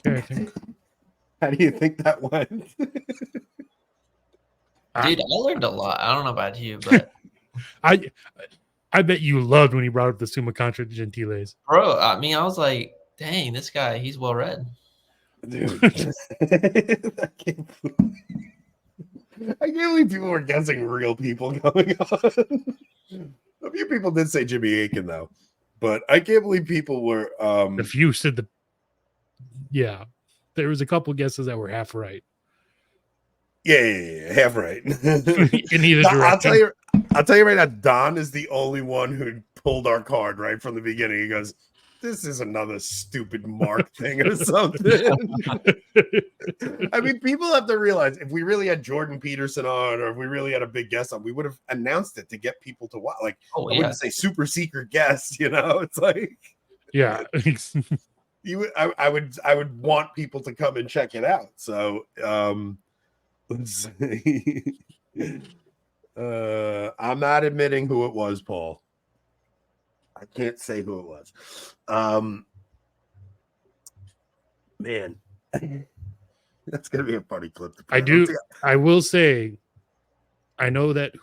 Okay, I think. How do you think that went? Dude, I learned a lot. I don't know about you, but I bet you loved when he brought up the Summa Contra Gentiles. bro, I mean, I was like, dang, this guy, he's well read. Dude. I can't believe people were guessing real people going on. A few people did say Jimmy Aiken, though. But I can't believe people were... A few said the... Yeah. There was a couple guesses that were half right. Yeah, half right. In either direction. I'll tell you right now, Don is the only one who pulled our card right from the beginning. He goes, this is another stupid Mark thing or something. I mean, people have to realize if we really had Jordan Peterson on, or if we really had a big guest on, we would have announced it to get people to watch. Like, I wouldn't say super secret guest, you know? It's like, yeah. I would want people to come and check it out. So, let's see. I'm not admitting who it was, Paul. I can't say who it was. Man, that's gonna be a funny clip. I will say, I know that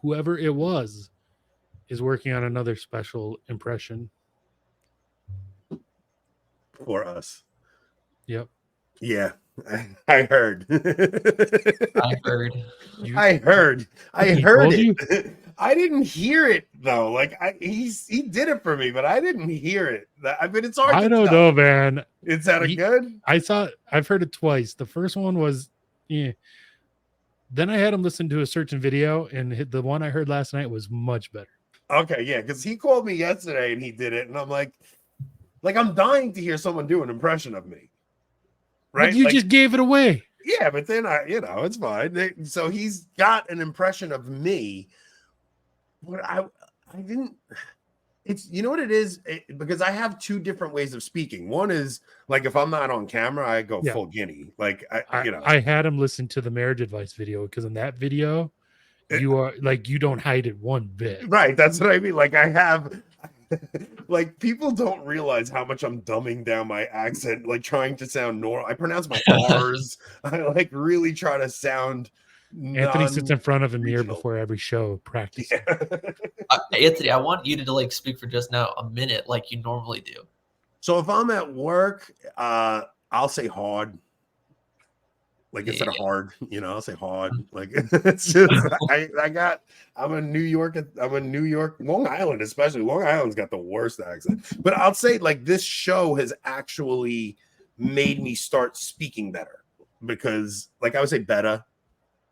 whoever it was is working on another special impression for us. Yep. Yeah, I heard. I heard it. I didn't hear it though. Like he did it for me, but I didn't hear it. I mean, it's hard. I don't know, man. It sounded good. I've heard it twice. The first one was, yeah. Then I had him listen to a certain video, and the one I heard last night was much better. Okay, yeah, because he called me yesterday and he did it, and I'm like I'm dying to hear someone do an impression of me. Right? But you just gave it away. Yeah, but then it's fine. So he's got an impression of me, but I didn't. It's, you know what it is? Because I have two different ways of speaking. One is like if I'm not on camera, I go full guinea. Like I had him listen to the marriage advice video, because in that video, you are like, you don't hide it one bit. Right. That's what I mean. Like I have. Like people don't realize how much I'm dumbing down my accent, like trying to sound normal. I pronounce my R's. I like really try to sound. Anthony sits in front of a mirror before every show, practice. Yeah. Anthony, I want you to like speak for just now a minute, like you normally do. So if I'm at work, I'll say hard. Like instead of hard, I'll say hard. Like it's just I'm a New York, Long Island, especially. Long Island's got the worst accent. But I'll say like this show has actually made me start speaking better, because like I would say better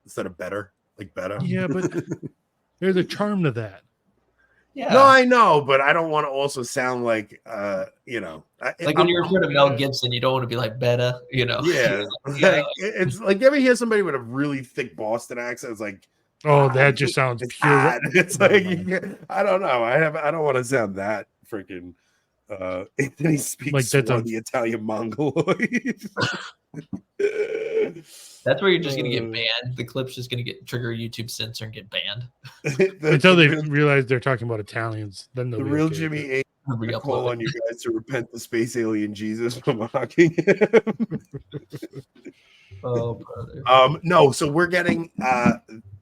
instead of better, like better. Yeah, but there's a charm to that. Yeah. No, I know, but I don't want to also sound like like when you refer to Mel Gibson, you don't want to be like better, Yeah. Yeah. It's like you ever hear somebody with a really thick Boston accent? It's like, oh, that just sounds pure. It's like I don't know. I don't want to sound that freaking. Anthony speaks like the Italian Mongoloid. That's where you're just gonna get banned. The clip's just gonna trigger YouTube censor and get banned until they realize they're talking about Italians. Then the real Jimmy A. call on you guys to repent the space alien Jesus from mocking him. Oh, brother. No. So we're getting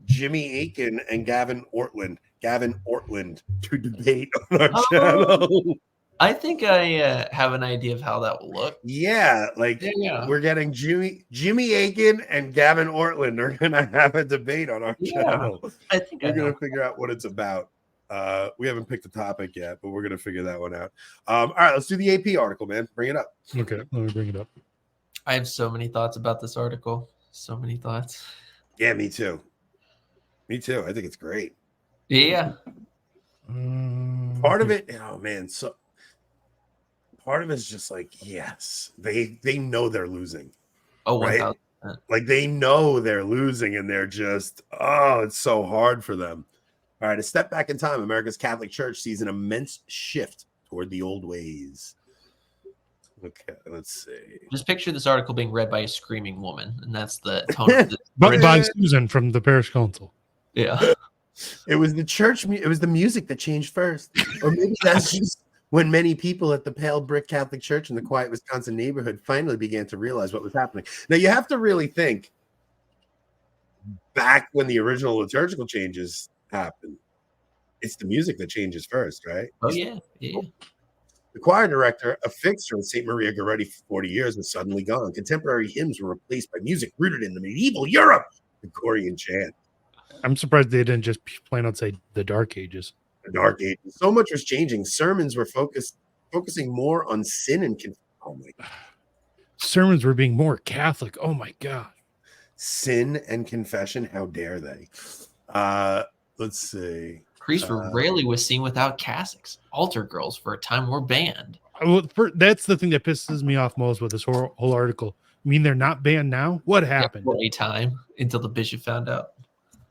Jimmy Aiken and Gavin Ortland to debate on our channel. I think I have an idea of how that will look. Yeah, we're getting Jimmy Aiken and Gavin Ortland are gonna have a debate on our channel. I think we're gonna figure out what it's about. We haven't picked a topic yet, but we're gonna figure that one out. All right, let's do the AP article, man. Bring it up. Okay, let me bring it up. I have so many thoughts about this article. So many thoughts. Yeah, me too. I think it's great. Yeah. Part of it, oh man, so. Part of it is just like, yes, they know they're losing. Oh, right? 1,000%. Like they know they're losing, and they're just, it's so hard for them. All right, a step back in time, America's Catholic Church sees an immense shift toward the old ways. Okay, let's see. Just picture this article being read by a screaming woman, and that's the tone of but by Susan from the parish council. Yeah. It was the church. It was the music that changed first, or maybe that's just when many people at the pale brick Catholic Church in the quiet Wisconsin neighborhood finally began to realize what was happening. Now, you have to really think back when the original liturgical changes happened. It's the music that changes first, right? Oh yeah, yeah. The choir director, a fixture in St. Maria Goretti for 40 years, was suddenly gone. Contemporary hymns were replaced by music rooted in the medieval Europe, the Gregorian chant. I'm surprised they didn't just plain out say the Dark Ages. The Dark Ages. So much was changing. Sermons were focusing more on sin and oh my God. Sermons were being more Catholic. Oh my God. Sin and confession. How dare they? Let's see. Priests were rarely was seen without cassocks. Altar girls for a time were banned. Well, that's the thing that pisses me off most with this whole article. I mean, they're not banned now. What happened? For a time until the bishop found out.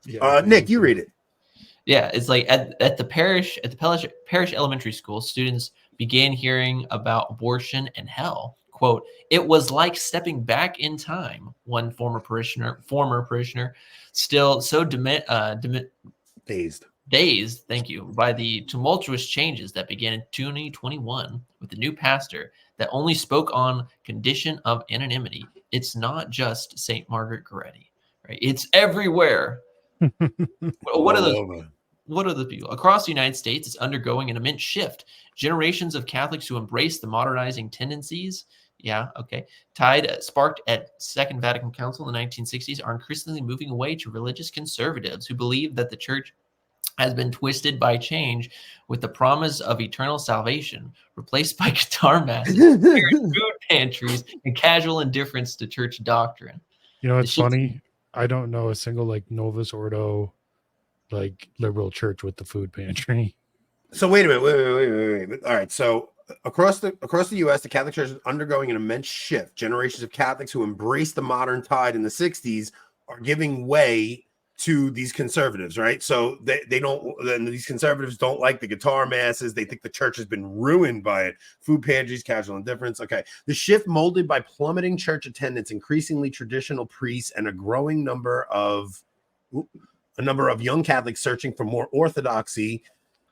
Yeah, Nick, you read it. Yeah, it's like at the parish elementary school, students began hearing about abortion and hell. Quote, "It was like stepping back in time." One former parishioner, still so dazed, thank you, by the tumultuous changes that began in 2021 with the new pastor that only spoke on condition of anonymity. It's not just St. Margaret Goretti, right? It's everywhere. What are the people across the United States? It's undergoing an immense shift. Generations of Catholics who embrace the modernizing tendencies, sparked at Second Vatican Council in the 1960s, are increasingly moving away to religious conservatives who believe that the church has been twisted by change with the promise of eternal salvation, replaced by guitar masses, food pantries, and casual indifference to church doctrine. You know, it's funny. I don't know a single Novus Ordo liberal church with the food pantry. So wait a minute. Wait. All right. So across the U.S., the Catholic Church is undergoing an immense shift. Generations of Catholics who embraced the modern tide in the 60s are giving way to these conservatives, right? So they don't, then these conservatives don't like the guitar masses. They think the church has been ruined by it. Food pantries, casual indifference. Okay. The shift molded by plummeting church attendance, increasingly traditional priests, and a growing number of young Catholics searching for more orthodoxy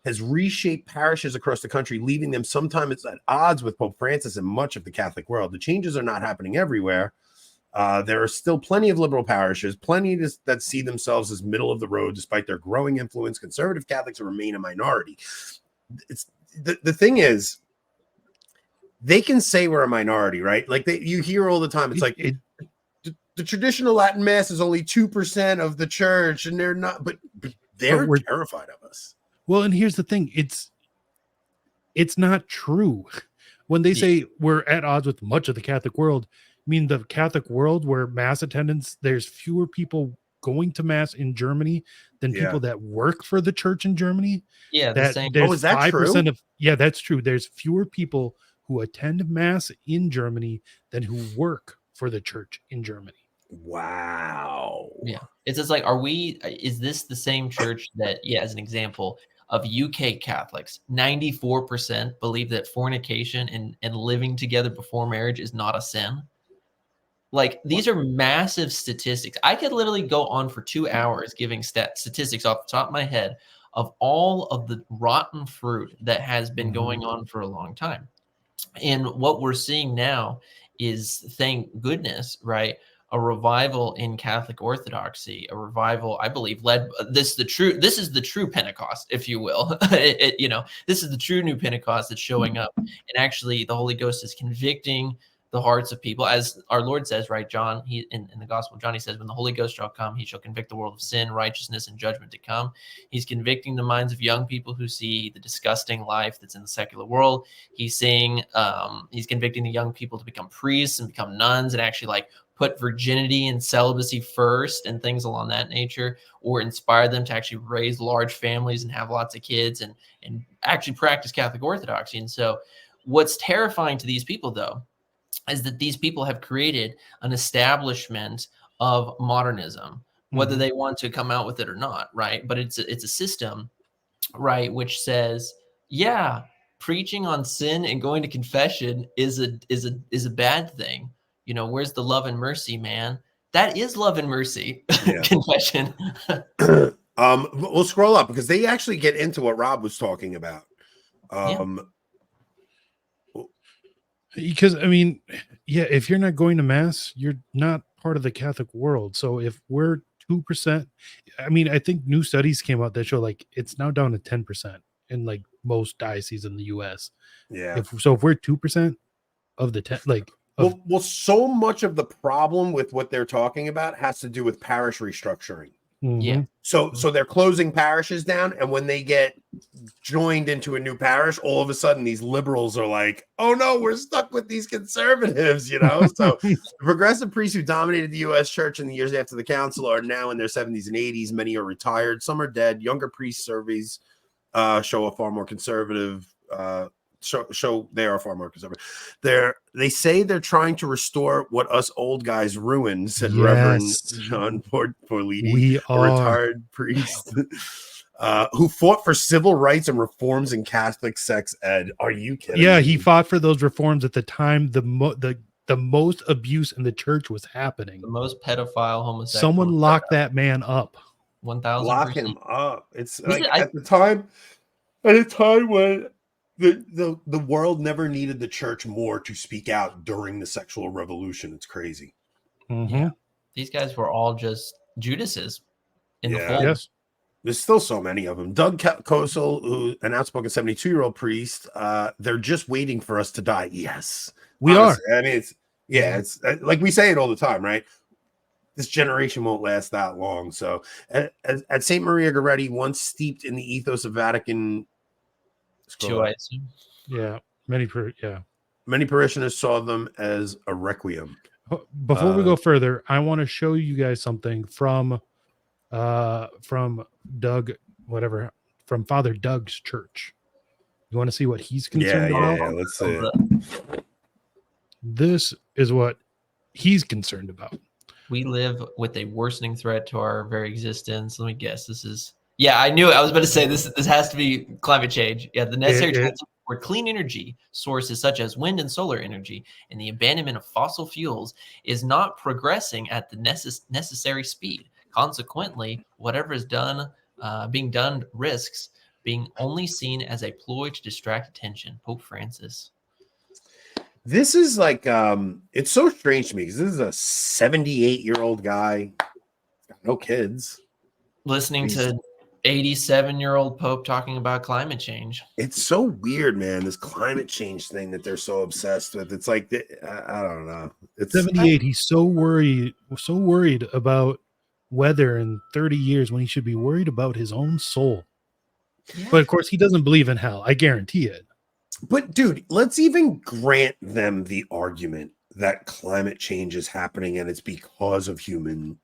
has reshaped parishes across the country, leaving them sometimes at odds with Pope Francis and much of the Catholic world. The changes are not happening everywhere. There are still plenty of liberal parishes, that see themselves as middle of the road, despite their growing influence. Conservative Catholics remain a minority. It's the thing is, they can say we're a minority, right? You hear all the time. It's the traditional Latin Mass is only 2% of the church, and they're not, but they're terrified of us. Well, and here's the thing: it's not true when they say we're at odds with much of the Catholic world. I mean, the Catholic world where mass attendance, there's fewer people going to mass in Germany than people that work for the church in Germany. Yeah, is that true? That's true. There's fewer people who attend mass in Germany than who work for the church in Germany. Wow. Yeah. It's just is this the same church that, as an example of UK Catholics, 94% believe that fornication and living together before marriage is not a sin? These are massive statistics. I could literally go on for 2 hours giving statistics off the top of my head of all of the rotten fruit that has been going on for a long time. And what we're seeing now is, thank goodness, right, a revival in Catholic orthodoxy, a revival, I believe, this is the true Pentecost, if you will. This is the true new Pentecost that's showing up. And actually the Holy Ghost is convicting the hearts of people, as our Lord says, right? John, in the Gospel of John, he says, when the Holy Ghost shall come, he shall convict the world of sin, righteousness, and judgment to come. He's convicting the minds of young people who see the disgusting life that's in the secular world. He's convicting the young people to become priests and become nuns and actually put virginity and celibacy first and things along that nature, or inspire them to actually raise large families and have lots of kids and actually practice Catholic orthodoxy. And so what's terrifying to these people, though, is that these people have created an establishment of modernism, whether they want to come out with it or not, right? But it's a system, right, which says, preaching on sin and going to confession is a bad thing. Where's the love and mercy, man? That is love and mercy. Confession. We'll scroll up because they actually get into what Rob was talking about. Because I mean, yeah, if you're not going to mass, you're not part of the Catholic world. So if we're 2%, I mean, I think new studies came out that show like it's now down to 10% in like most dioceses in the US. Yeah. If we're 2% of the 10, like of Well, so much of the problem with what they're talking about has to do with parish restructuring. Yeah. So they're closing parishes down, and when they get joined into a new parish, all of a sudden these liberals are like, "Oh no, we're stuck with these conservatives," you know. So the progressive priests who dominated the U.S. church in the years after the council are now in their 70s and 80s. Many are retired, some are dead. Younger priest surveys show a far more conservative. Show they are far more conservative. They say they're trying to restore what us old guys ruined, said Reverend Yes. John Porlidi, we a are retired priest who fought for civil rights and reforms in Catholic sex ed. Are you kidding? Yeah, me? he fought for those reforms at the time the most abuse in the church was happening. The most pedophile homosexual. Someone locked that man up. 1,000%. Lock him up. It's Was like it- at the time when the world never needed the church more to speak out during the sexual revolution. It's crazy. Yeah. These guys were all just Judases in the Yeah. fold. Yes. There's still so many of them. Doug Kosel, who an outspoken 72-year-old priest, they're just waiting for us to die. Yes, We honestly, I mean, it's like we say it all the time, right? This generation won't last that long. So at St. Maria Goretti, once steeped in the ethos of Vatican, Two, I assume. Yeah. many parishioners saw them as a requiem. Before we go further, I want to show you guys something from Doug, from Father Doug's church. You want to see what he's concerned about? Yeah, let's see it. This is what he's concerned about. We live with a worsening threat to our very existence. Let me guess. This is I knew it. I was about to say this has to be climate change. Yeah, the necessary transition toward clean energy sources such as wind and solar energy and the abandonment of fossil fuels is not progressing at the necessary speed. Consequently, whatever is being done risks being only seen as a ploy to distract attention. Pope Francis. This is like it's so strange to me because this is a 78-year-old guy, got no kids, listening to 87-year-old Pope talking about climate change. It's so weird, man. This climate change thing that they're so obsessed with. It's like I don't know. It's 78. He's so worried about weather in 30 years when he should be worried about his own soul. Yeah. But of course, he doesn't believe in hell. I guarantee it. But dude, let's even grant them the argument that climate change is happening and it's because of human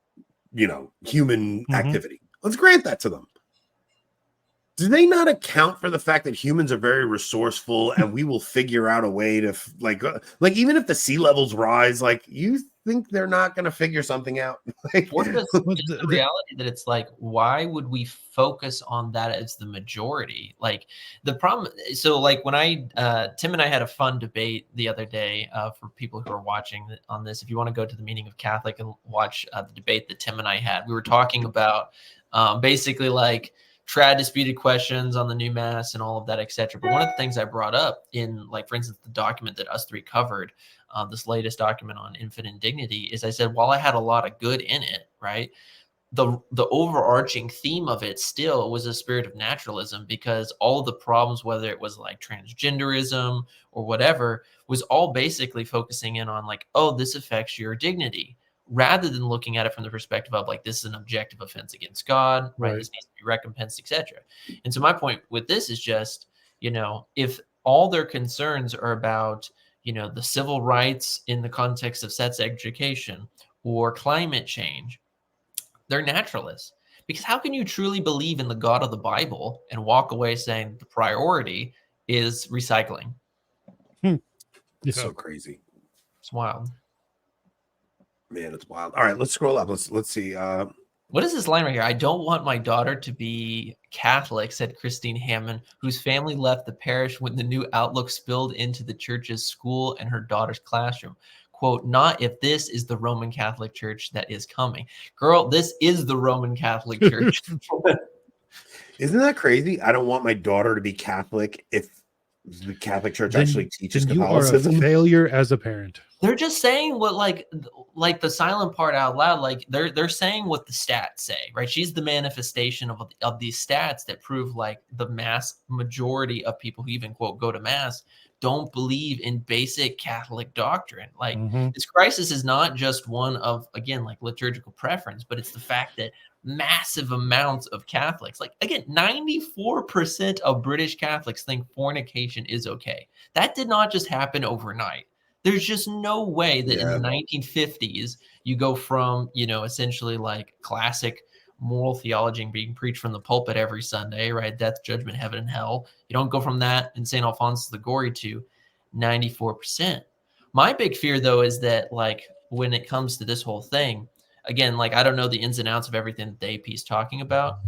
activity. Let's grant that to them. Do they not account for the fact that humans are very resourceful and we will figure out a way to like even if the sea levels rise, like you think they're not going to figure something out? Like, or just the reality that it's like, why would we focus on that as the majority? Like the problem. So like when Tim and I had a fun debate the other day for people who are watching on this, if you want to go to the Meaning of Catholic and watch the debate that Tim and I had, we were talking about basically like trad disputed questions on the new mass and all of that, etc. But one of the things I brought up in, like, for instance, the document that us three covered, this latest document on infant indignity, is I said, while I had a lot of good in it, right, the overarching theme of it still was a spirit of naturalism, because all of the problems, whether it was like transgenderism or whatever, was all basically focusing in on like, oh, this affects your dignity, rather than looking at it from the perspective of like, this is an objective offense against God, right? This needs to be recompensed, etc. And so my point with this is just, if all their concerns are about, the civil rights in the context of sex education or climate change, they're naturalists. Because how can you truly believe in the God of the Bible and walk away saying the priority is recycling? It's so crazy. It's wild. Man, it's wild. All right, let's scroll up. Let's see. What is this line right here? I don't want my daughter to be Catholic, said Christine Hammond, whose family left the parish when the new outlook spilled into the church's school and her daughter's classroom. Quote, not if this is the Roman Catholic Church that is coming. Girl, this is the Roman Catholic Church. Isn't that crazy? I don't want my daughter to be Catholic if The Catholic Church then, actually teaches then you are a Catholicism. failure as a parent. They're just saying what like the silent part out loud. Like they're saying what the stats say, right? She's the manifestation of these stats that prove like the mass majority of people who even quote go to mass don't believe in basic Catholic doctrine. Like this crisis is not just one of, again, like liturgical preference, but it's the fact that massive amounts of Catholics, like again, 94% of British Catholics think fornication is okay. That did not just happen overnight. There's just no way that in the 1950s you go from, you know, essentially like classic moral theology being preached from the pulpit every Sunday, right? Death, judgment, heaven, and hell. You don't go from that in St. Alphonsus the Gory to 94%. My big fear, though, is that like when it comes to this whole thing, again, like I don't know the ins and outs of everything that the AP is talking about,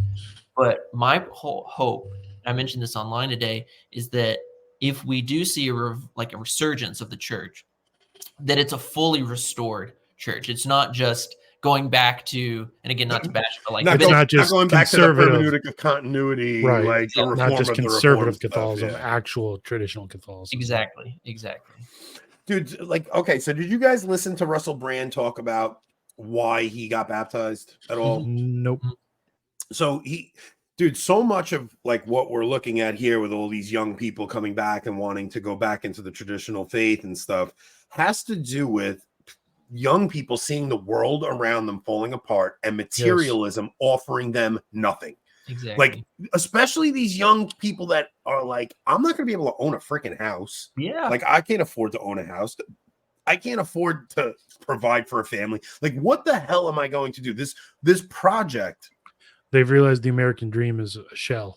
but my whole hope, I mentioned this online today, is that if we do see a resurgence of the church, that it's a fully restored church. It's not just going back to, and again, not to bash, but like not just going back to the hermeneutic of continuity, right? Like the reform not just of the conservative Reformed Catholicism, stuff, actual traditional Catholicism. Exactly. Dude, like, okay, so did you guys listen to Russell Brand talk about why he got baptized at all? Nope. So dude, so much of like what we're looking at here with all these young people coming back and wanting to go back into the traditional faith and stuff has to do with young people seeing the world around them falling apart and materialism offering them nothing. Exactly. Like, especially these young people that are like, I'm not going to be able to own a freaking house. Yeah. Like, I can't afford to own a house. I can't afford to provide for a family. Like, what the hell am I going to do? This project. They've realized the American dream is a shell.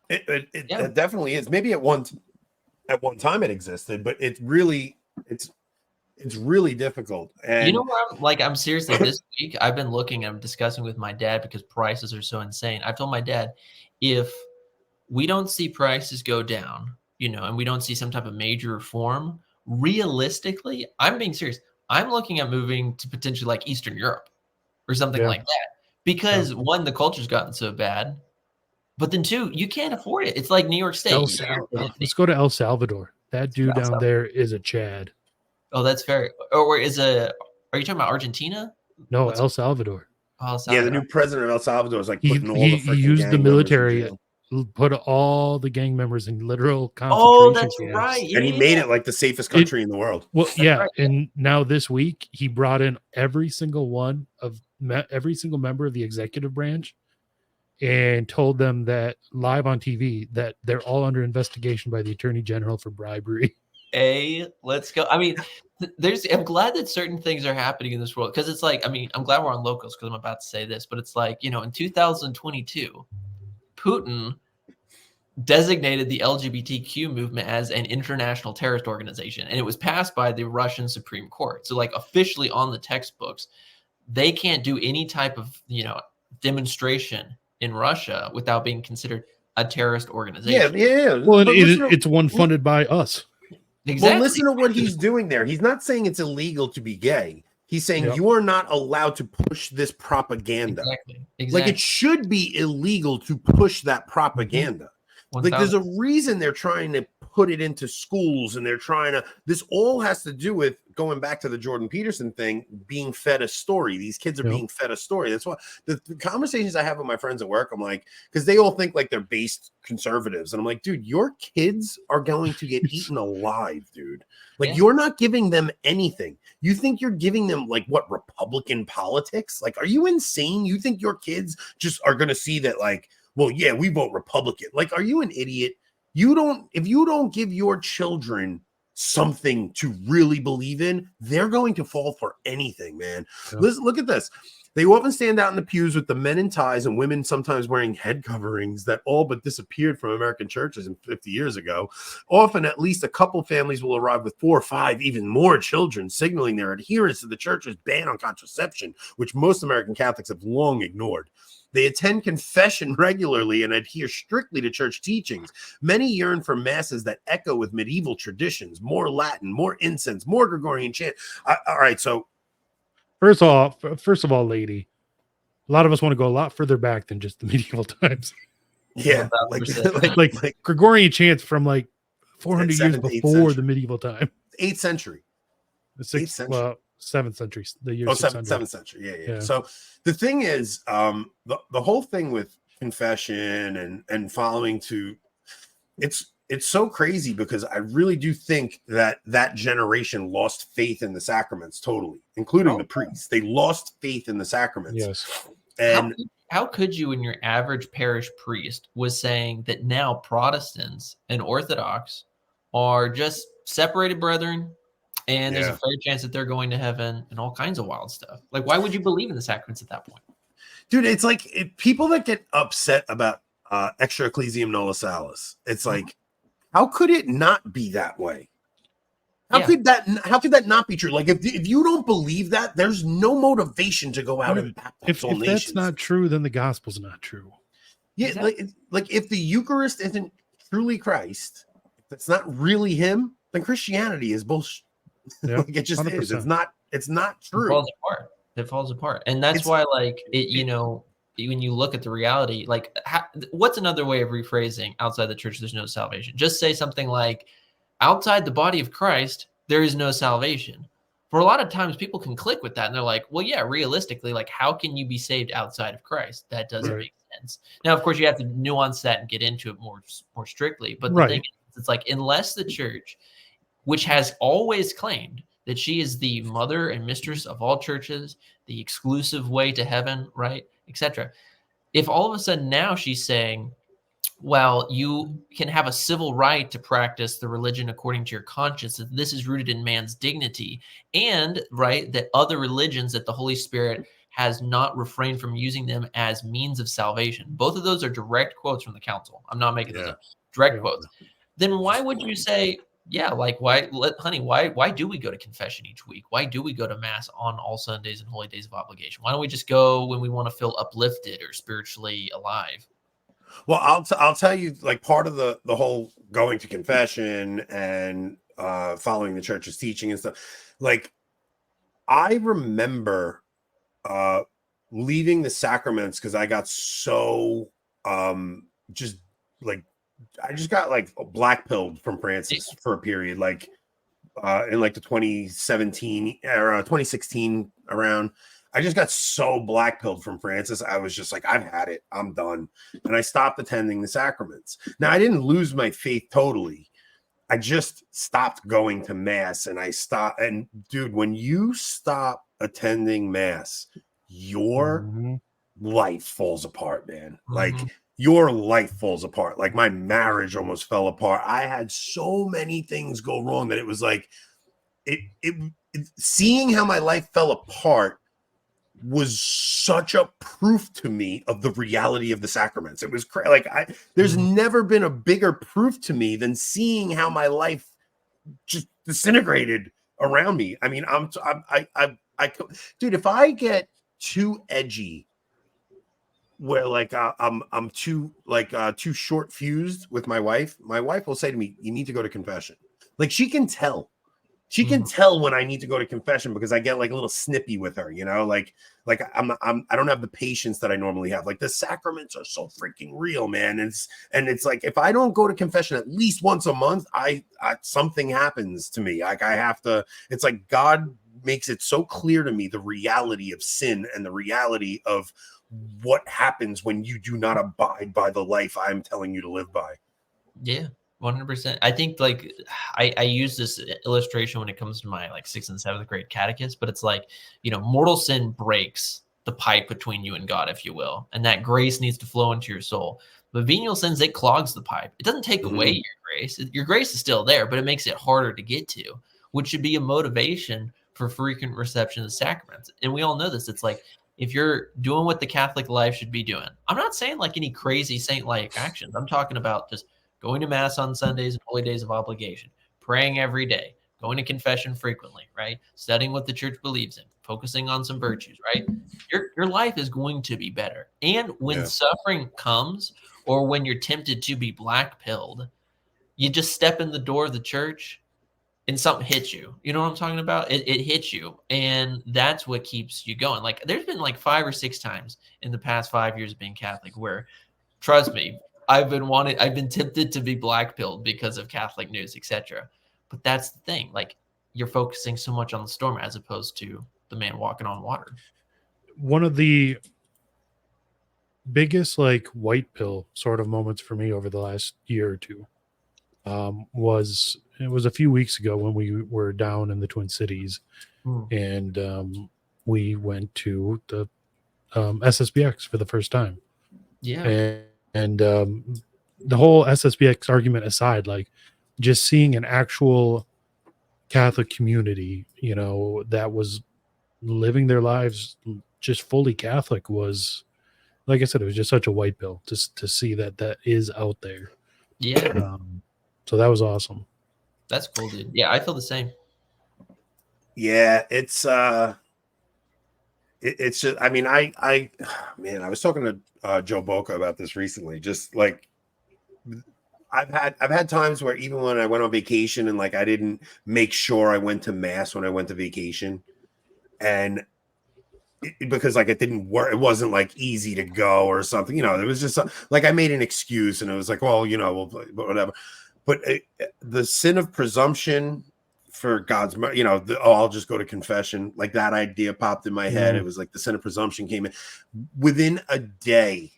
It definitely is. Maybe at one time it existed, but it's really difficult. And you know what? I'm seriously, this week I've been looking, I'm discussing with my dad because prices are so insane. I've told my dad, if we don't see prices go down, you know, and we don't see some type of major reform, realistically, I'm being serious. I'm looking at moving to potentially like Eastern Europe or something like that. Because one, the culture's gotten so bad, but then two, you can't afford it. It's like New York State. Let's go to El Salvador. That dude down there is a Chad. Oh, that's fair. Or are you talking about Argentina? No, El Salvador. Oh, El Salvador. Yeah, the new president of El Salvador is like he used the military, put all the gang members in literal concentration camps. Right. And he made it like the safest country in the world. Well, yeah. Right. And now this week he brought in every single member of the executive branch and told them that live on TV that they're all under investigation by the Attorney General for bribery. Let's go. I mean, I'm glad that certain things are happening in this world because it's like, I mean, I'm glad we're on locals because I'm about to say this, but it's like, you know, in 2022, Putin designated the LGBTQ movement as an international terrorist organization, and it was passed by the Russian Supreme Court. So, like, officially on the textbooks, they can't do any type of, you know, demonstration in Russia without being considered a terrorist organization. Yeah. Well, it's one funded by us. Exactly. Well, listen to what he's doing there. He's not saying it's illegal to be gay. He's saying you are not allowed to push this propaganda. Exactly. Like, it should be illegal to push that propaganda. 1,000. Like, there's a reason they're trying to put it into schools, and they're trying to. This all has to do with going back to the Jordan Peterson thing, being fed a story. These kids are being fed a story. That's why the conversations I have with my friends at work, I'm like, because they all think like they're based conservatives, and I'm like, dude, your kids are going to get eaten alive, dude. Like, you're not giving them anything. You think you're giving them like what, Republican politics? Like, are you insane? You think your kids just are going to see that like, well, yeah, we vote Republican. Like, are you an idiot? If you don't give your children something to really believe in, they're going to fall for anything, man. Listen, look at this. They often stand out in the pews with the men in ties and women sometimes wearing head coverings that all but disappeared from American churches 50 years ago. Often, at least a couple families will arrive with 4 or 5, even more children, signaling their adherence to the church's ban on contraception, which most American Catholics have long ignored. They attend confession regularly and adhere strictly to church teachings. Many yearn for masses that echo with medieval traditions, more Latin, more incense, more Gregorian chant. All right, so first of all, lady, a lot of us want to go a lot further back than just the medieval times. Yeah, like Gregorian chants from like 400 years Seventh, eighth before century. the medieval time. 8th century. The 8th century. Well, 7th century. The year Oh, 600. 7th century. Yeah. Yeah. So the thing is, the whole thing with confession and following to, it's so crazy because I really do think that generation lost faith in the sacraments totally, including the priests. They lost faith in the sacraments. Yes. And how could you, when your average parish priest was saying that now Protestants and Orthodox are just separated brethren, and there's a fair chance that they're going to heaven and all kinds of wild stuff? Like, why would you believe in the sacraments at that point? Dude, it's like people that get upset about extra ecclesiam nulla salus. It's like, how could it not be that way? How could that not be true? Like, if you don't believe that, there's no motivation to go out and baptize all if nations. that's not true, then the gospel's not true. Yeah, like if the Eucharist isn't truly Christ, if it's not really him, then Christianity is bullshit. Yeah, like it just 100%. is. It's not true. It falls apart. And that's why, like, when you look at the reality, like, what's another way of rephrasing outside the church, there's no salvation? Just say something like, outside the body of Christ, there is no salvation. For a lot of times, people can click with that, and they're like, well, yeah, realistically, like, how can you be saved outside of Christ? That doesn't make sense. Now, of course, you have to nuance that and get into it more strictly. But the thing is, it's like, unless the church, which has always claimed that she is the mother and mistress of all churches, the exclusive way to heaven, right, etc. If all of a sudden now she's saying, well, you can have a civil right to practice the religion according to your conscience, that this is rooted in man's dignity, and that other religions, that the Holy Spirit has not refrained from using them as means of salvation. Both of those are direct quotes from the council. I'm not making those up. Direct quotes. Then why would you say, yeah, like, why do we go to confession each week? Why do we go to mass on all Sundays and holy days of obligation? Why don't we just go when we want to feel uplifted or spiritually alive? Well, I'll tell you, like, part of the whole going to confession and following the church's teaching and stuff. Like, I remember leaving the sacraments because I got so just like, I just got like black pilled from Francis for a period, like in like the 2017 era, 2016 around. I just got so black pilled from Francis. I was just like, I've had it. I'm done. And I stopped attending the sacraments. Now, I didn't lose my faith totally. I just stopped going to mass, and I stopped. And dude, when you stop attending mass, your life falls apart, man. Like, your life falls apart. Like, my marriage almost fell apart. I had so many things go wrong that it was like, it seeing how my life fell apart was such a proof to me of the reality of the sacraments. It was like, there's never been a bigger proof to me than seeing how my life just disintegrated around me. I mean, dude, if I get too edgy, where like I'm too short fused with my wife will say to me, you need to go to confession. Like, she can tell when I need to go to confession, because I get like a little snippy with her, you know, like I don't have the patience that I normally have. Like, the sacraments are so freaking real, man. It's like, if I don't go to confession at least once a month, I something happens to me. Like, I have to, it's like God makes it so clear to me, the reality of sin and the reality of what happens when you do not abide by the life I'm telling you to live by. Yeah, 100%. I think, like, I use this illustration when it comes to my like 6th and 7th grade catechism, but it's like, you know, mortal sin breaks the pipe between you and God, if you will, and that grace needs to flow into your soul. But venial sins, it clogs the pipe. It doesn't take away your grace. Your grace is still there, but it makes it harder to get to, which should be a motivation for frequent reception of the sacraments. And we all know this. It's like, if you're doing what the Catholic life should be doing, I'm not saying like any crazy saint-like actions. I'm talking about just going to mass on Sundays and holy days of obligation, praying every day, going to confession frequently, right? Studying what the church believes in, focusing on some virtues, right? Your life is going to be better. And when suffering comes, or when you're tempted to be black-pilled, you just step in the door of the church and something hits you. You know what I'm talking about? It hits you. And that's what keeps you going. Like, there's been like 5 or 6 times in the past 5 years of being Catholic where, trust me, I've been tempted to be blackpilled because of Catholic news, etc. But that's the thing. Like, you're focusing so much on the storm as opposed to the man walking on water. One of the biggest like white pill sort of moments for me over the last year or two was a few weeks ago when we were down in the Twin Cities, and we went to the SSBX for the first time. Yeah. And the whole SSBX argument aside, like just seeing an actual Catholic community, you know, that was living their lives just fully Catholic was, like I said, it was just such a white pill just to see that is out there. Yeah. So that was awesome. That's cool, dude. Yeah, I feel the same. Yeah, it's just, I mean, I was talking to Joe Boca about this recently. Just like I've had times where even when I went on vacation and like I didn't make sure I went to mass when I went to vacation, and because like it didn't work, it wasn't like easy to go or something, you know, it was just like I made an excuse and it was like, well, you know, whatever. But the sin of presumption for God's, you know, I'll just go to confession. Like that idea popped in my head. It was like the sin of presumption came in within a day.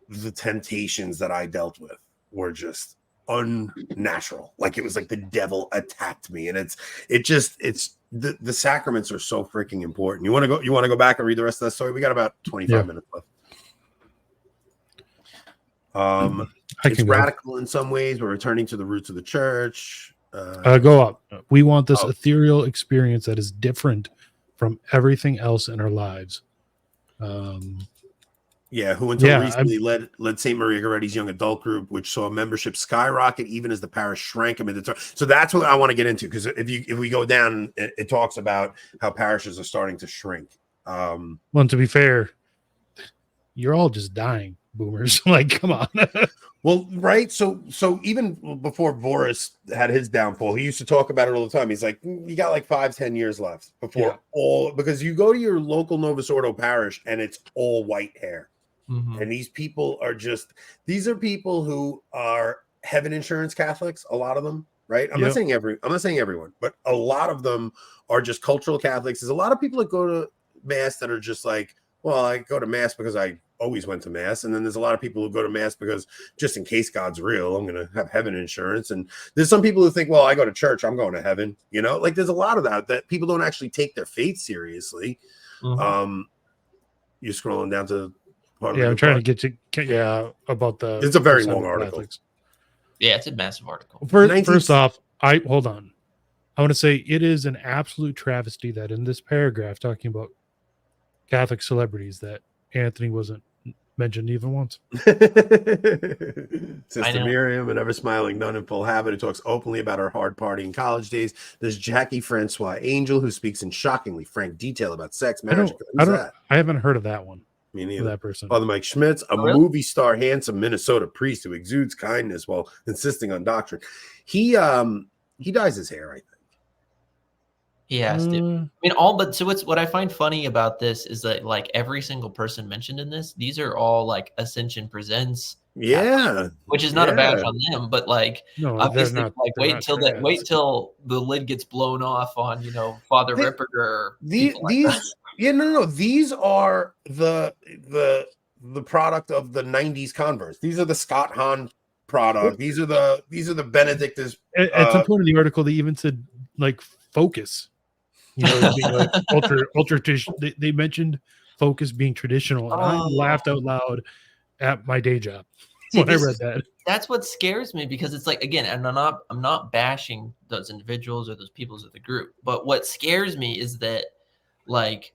The temptations that I dealt with were just unnatural. Like it was like the devil attacked me, and it's the sacraments are so freaking important. You want to go back and read the rest of that story? We got about 25 minutes left. It's radical in some ways. We're returning to the roots of the church. Go up. We want this ethereal experience that is different from everything else in our lives. Who until recently led St. Maria Goretti's young adult group, which saw membership skyrocket even as the parish shrank amid the So that's what I want to get into, because if we go down, it talks about how parishes are starting to shrink. Well, to be fair, you're all just dying, boomers. Like, come on. Well, right. So even before Boris had his downfall, he used to talk about it all the time. He's like, you got like 5-10 years left before because you go to your local Novus Ordo parish and it's all white hair. Mm-hmm. And these are people who are heaven insurance Catholics, a lot of them, right? I'm not saying everyone, but a lot of them are just cultural Catholics. There's a lot of people that go to mass that are just like, well, I go to mass because I always went to mass. And then there's a lot of people who go to mass because just in case God's real, I'm going to have heaven insurance. And there's some people who think, well, I go to church, I'm going to heaven. You know, like there's a lot of that people don't actually take their faith seriously. Mm-hmm. You're scrolling down to I'm trying to get you about the it's a very long article. Catholics. Yeah, it's a massive article. First off, hold on. I want to say it is an absolute travesty that in this paragraph talking about Catholic celebrities that Anthony wasn't mentioned even once. Sister Miriam, an ever-smiling nun in full habit who talks openly about her hard partying college days. There's Jackie Francois Angel, who speaks in shockingly frank detail about sex, marriage. I haven't heard of that one. Me neither. That person. Father Mike Schmitz, a movie star, handsome Minnesota priest who exudes kindness while insisting on doctrine. He dyes his hair, I think. He has to. I mean, so what I find funny about this is that like every single person mentioned in this, these are all like Ascension Presents. Yeah. Which is not a badge on them, but like obviously not, like wait till the lid gets blown off on, you know, Father Ripperger. These are the product of the 90s converts. These are the Scott Hahn product. These are the Benedictus. At some point in the article, they even said like focus. You know, being like ultra they mentioned focus being traditional, and I laughed out loud at my day job when I read that. That's what scares me, because it's like, again, and I'm not bashing those individuals or those peoples of the group, but what scares me is that like,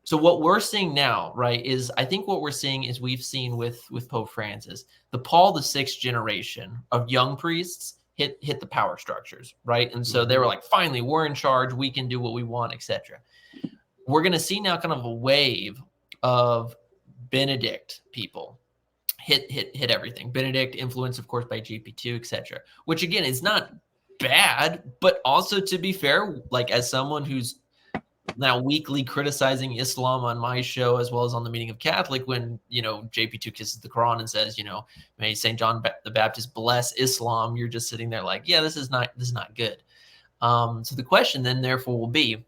so what we're seeing now, right, is I think what we're seeing is we've seen with Pope Francis, the Paul VI generation of young priests hit the power structures, right? And so they were like, finally, we're in charge. We can do what we want, etc. We're going to see now kind of a wave of Benedict people hit everything. Benedict, influenced, of course, by GP2, etc. Which, again, is not bad, but also, to be fair, like as someone who's now weekly criticizing Islam on my show as well as on the Meaning of Catholic when, JP2 kisses the Quran and says, may St. John the Baptist bless Islam. You're just sitting there like, yeah, this is not good. So the question then therefore will be,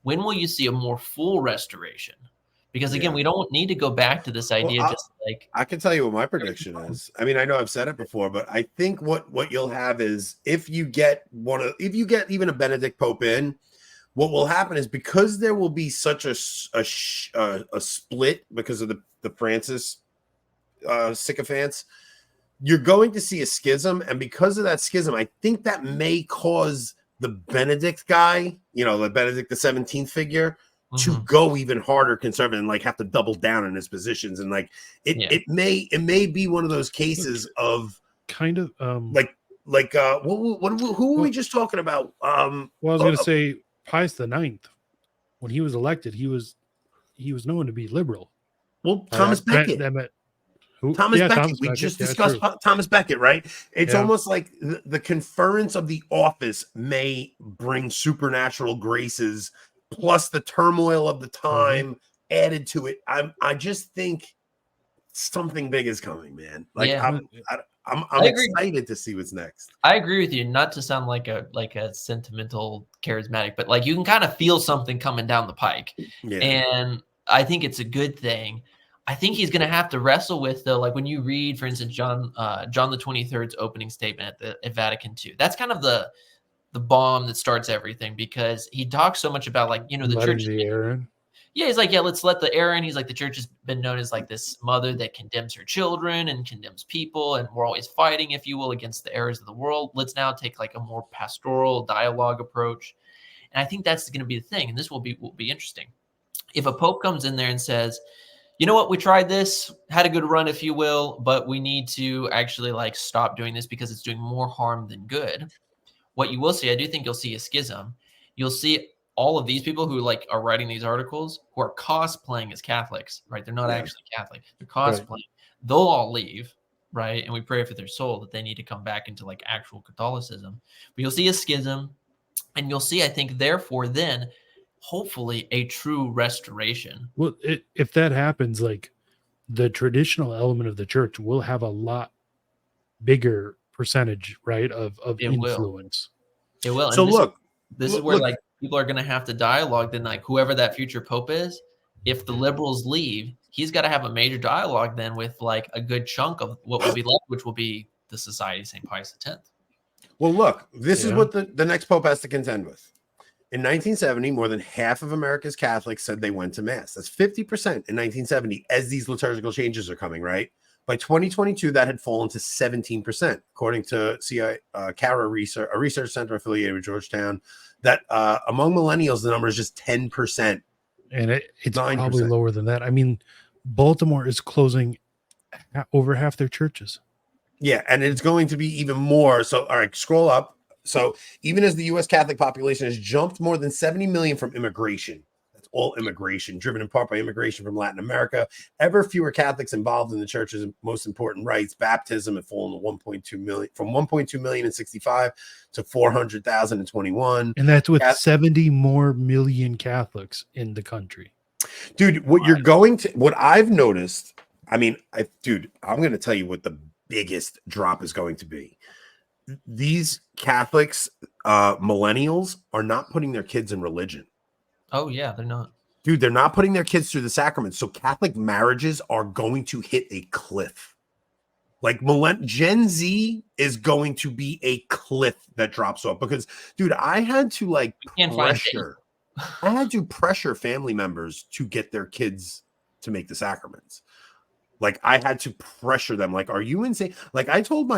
when will you see a more full restoration? Because again, we don't need to go back to this idea I can tell you what my prediction is. I mean, I know I've said it before, but I think what you'll have is if you get even a Benedict Pope in, what will happen is because there will be such a split because of the Francis sycophants, you're going to see a schism, and because of that schism, I think that may cause the Benedict guy, the Benedict the 17th figure, to go even harder conservative and have to double down in his positions. And it may be one of those cases of kind of who were we just talking about? I was going to say Pius the Ninth, when he was elected, he was known to be liberal. Well, Thomas Becket. Thomas Becket. We just discussed Thomas Becket, right? It's almost like the conference of the office may bring supernatural graces plus the turmoil of the time added to it. I just think something big is coming, man. I'm excited to see what's next. I agree with you. Not to sound like a sentimental charismatic, but you can kind of feel something coming down the pike. Yeah. And I think it's a good thing. I think he's going to have to wrestle with, though, when you read, for instance, John the 23rd's opening statement at Vatican II. That's kind of the bomb that starts everything, because he talks so much about the church. Yeah, he's like, let's let the error in. He's like, the church has been known as this mother that condemns her children and condemns people, and we're always fighting, if you will, against the errors of the world. Let's now take a more pastoral dialogue approach, and I think that's going to be the thing. And this will be interesting. If a pope comes in there and says, you know what, we tried this, had a good run, if you will, but we need to actually stop doing this because it's doing more harm than good. What you will see, I do think you'll see a schism. You'll see all of these people who are writing these articles who are cosplaying as Catholics, right? They're not actually Catholic. They're cosplaying. Right. They'll all leave, right? And we pray for their soul that they need to come back into actual Catholicism. But you'll see a schism, and you'll see, I think, therefore, then hopefully a true restoration. Well, if that happens, the traditional element of the church will have a lot bigger percentage, right, of influence. It will. So this is where people are going to have to dialogue. Then whoever that future pope is, if the liberals leave, he's got to have a major dialogue then with a good chunk of what will be left, which will be the Society of St. Pius X. Well, look, this is what the next pope has to contend with. In 1970, more than half of America's Catholics said they went to Mass. That's 50% in 1970 as these liturgical changes are coming, right? By 2022, that had fallen to 17%, according to CARA Research, a research center affiliated with Georgetown, that among millennials, the number is just 10%. And it's 9%. Probably lower than that. I mean, Baltimore is closing over half their churches. Yeah, and it's going to be even more. So, all right, scroll up. So even as the U.S. Catholic population has jumped more than 70 million from immigration, that's all immigration, driven in part by immigration from Latin America, ever fewer Catholics involved in the church's most important rites. Baptism had fallen to 1.2 million, from 1.2 million in 65 to 400,000 in 21. And that's with 70 more million Catholics in the country. Dude, what I've noticed, I mean, I'm going to tell you what the biggest drop is going to be. These Catholics, millennials, are not putting their kids in religion. Oh, yeah, they're not. Dude, they're not putting their kids through the sacraments. So Catholic marriages are going to hit a cliff. Gen Z is going to be a cliff that drops off. Because, dude, I had to pressure family members to get their kids to make the sacraments. I had to pressure them. Are you insane? I told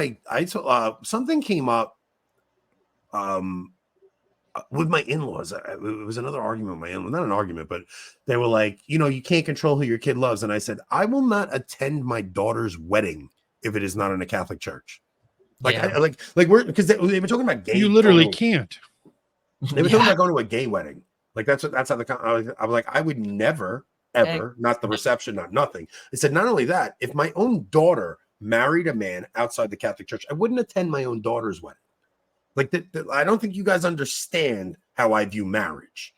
something came up with my in-laws. It was another argument with my in-laws. Not an argument, but they were like, you can't control who your kid loves. And I said, I will not attend my daughter's wedding if it is not in a Catholic church. Because they were talking about gay. You literally can't. They were talking about going to a gay wedding. That's how I was like, I would never, ever, not the reception, not nothing. I said, not only that, if my own daughter married a man outside the Catholic Church, I wouldn't attend my own daughter's wedding. I don't think you guys understand how I view marriage.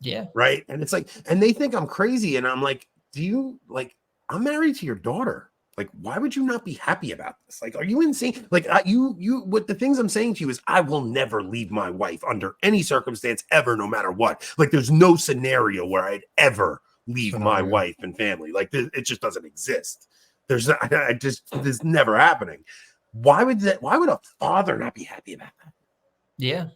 Yeah. Right. And it's like, and they think I'm crazy. And I'm like, I'm married to your daughter. Like, why would you not be happy about this? Like, are you insane? Like, what the things I'm saying to you is, I will never leave my wife under any circumstance ever, no matter what. Like, there's no scenario where I'd ever leave my wife and family. Like, it just doesn't exist. There's never happening. Why would a father not be happy about that? Yeah.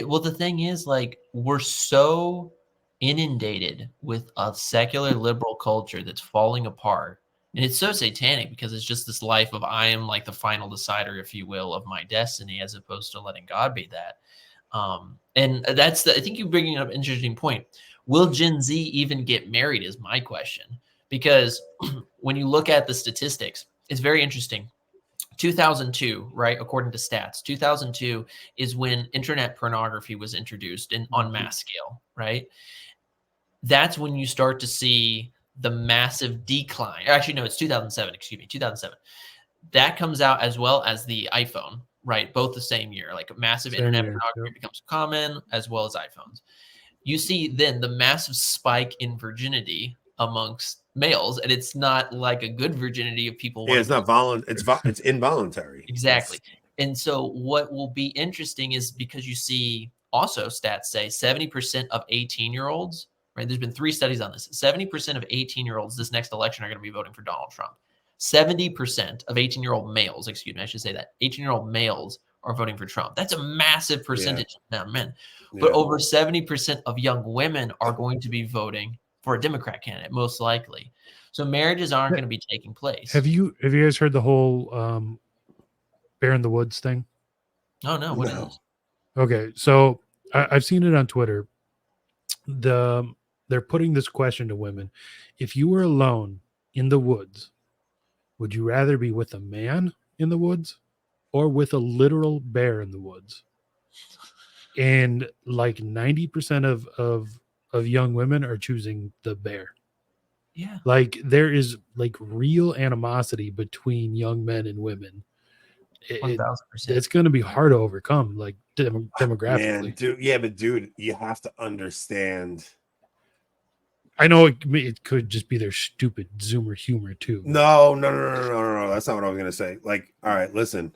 Well, the thing is, like, we're so inundated with a secular liberal culture that's falling apart. And it's so satanic because it's just this life of I am like the final decider, if you will, of my destiny, as opposed to letting God be that. And I think you're bringing up an interesting point. Will Gen Z even get married is my question. Because when you look at the statistics, it's very interesting. 2002, right? According to stats, 2002 is when internet pornography was introduced on mass scale, right? That's when you start to see the massive decline. Actually, no, it's 2007. Excuse me, 2007. That comes out as well as the iPhone, right? Both the same year. Like massive internet pornography becomes common, as well as iPhones. You see then the massive spike in virginity amongst males, and it's not like a good virginity of people. Yeah, it's not it's involuntary. Exactly. And so what will be interesting is because you see also stats say 70% of 18-year-olds, right? There's been 3 studies on this. 70% of 18-year-olds this next election are going to be voting for Donald Trump. 70% of 18-year-old males, excuse me, I should say that 18-year-old males are voting for Trump. That's a massive percentage of men. But over 70% of young women are going to be voting for a Democrat candidate, most likely. So marriages aren't going to be taking place. Have you guys heard the whole Bear in the Woods thing? Oh no, what is this? Okay, so I've seen it on Twitter. They're putting this question to women: if you were alone in the woods, would you rather be with a man in the woods or with a literal bear in the woods? And like 90% of young women are choosing the bear. Yeah. Like there is like real animosity between young men and women. 1,000%. It's going to be hard to overcome, like demographically. Man, dude, you have to understand. I know it could just be their stupid Zoomer humor too. No. That's not what I was gonna say. Like, all right, listen.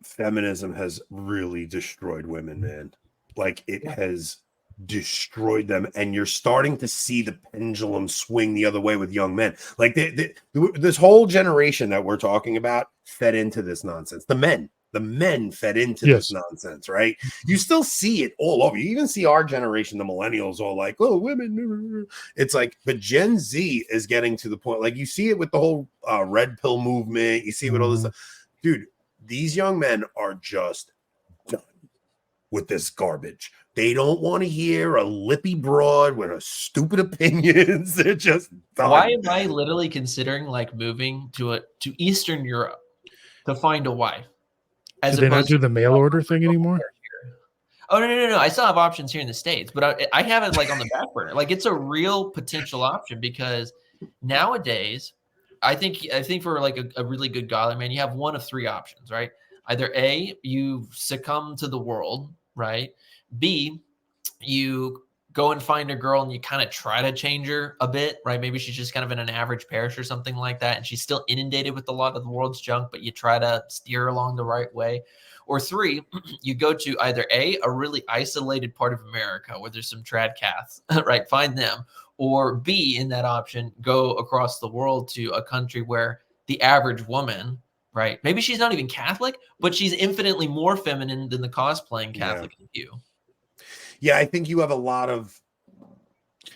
Feminism has really destroyed women, man. Like, it has destroyed them, and you're starting to see the pendulum swing the other way with young men. Like, this whole generation that we're talking about fed into this nonsense. The men fed into this nonsense, right? You still see it all over. You even see our generation, the millennials, all like, oh, women. It's like, but Gen Z is getting to the point, like, you see it with the whole red pill movement. You see it with all this stuff. Dude, these young men are just done with this garbage. They don't want to hear a lippy broad with a stupid opinions. They're just done. Why am I literally considering like moving to Eastern Europe to find a wife? Do they not do the mail order thing anymore? Oh no! I still have options here in the States, but I have it like on the back burner. Like, it's a real potential option because nowadays, I think for like a really good godly man, you have one of 3 options, right? Either A, you succumb to the world, right? B, you go and find a girl and you kind of try to change her a bit, right? Maybe she's just kind of in an average parish or something like that, and she's still inundated with a lot of the world's junk, but you try to steer her along the right way. Or 3, you go to either A, a really isolated part of America where there's some trad caths, right? Find them. Or B, in that option, go across the world to a country where the average woman, right? Maybe she's not even Catholic, but she's infinitely more feminine than the cosplaying Catholic in you. Yeah, I think you have a lot of